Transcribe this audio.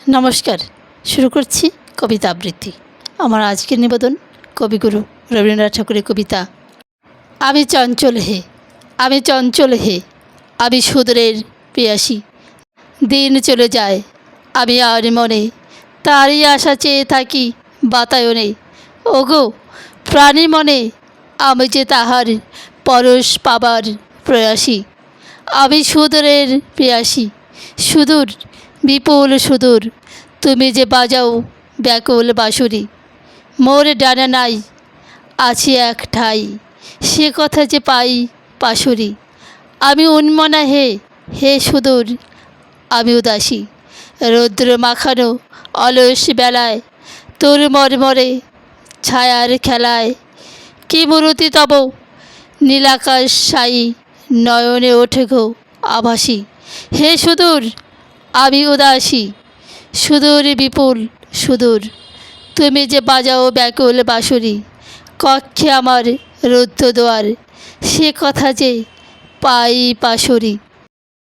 নমস্কার। শুরু করছি কবিতা আবৃত্তি। আমার আজকের নিবেদন কবিগুরু রবীন্দ্রনাথ ঠাকুরের কবিতা আমি চঞ্চল হে, আমি চঞ্চল হে, আমি সুদূরের প্রেয়াসী। দিন চলে যায়, আমি আর মনে তারই আশা চেয়ে থাকি বাতায়নে। ওগো প্রাণী মনে, আমি যে তাহার পরশ পাবার প্রয়াসী। আমি সুদূরের প্রেয়াসী, সুদূর বিপুল সুদূর, তুমি যে বাজাও ব্যাকুল বাঁশুরি। মোর ডানা নাই, আছি এক ঠাই, সে কথা যে পাই পাশুরি। আমি উন্মনা হে, হে সুদূর আমি উদাসী। রৌদ্র মাখানো অলস বেলায়, তোর মরমরে ছায়ার খেলায়, কি মূরতি তব নীলাকাশ সাই, নয়নে ওঠে গো আভাসী। হে সুদূর আমি উদাসী, সুদূর বিপুল সুদূর, তুমি যে বাজাও ব্যাকুল বাঁশুরি। কক্ষে আমার রুদ্ধ দুয়ার, সে কথা যে পাই পাশুরি।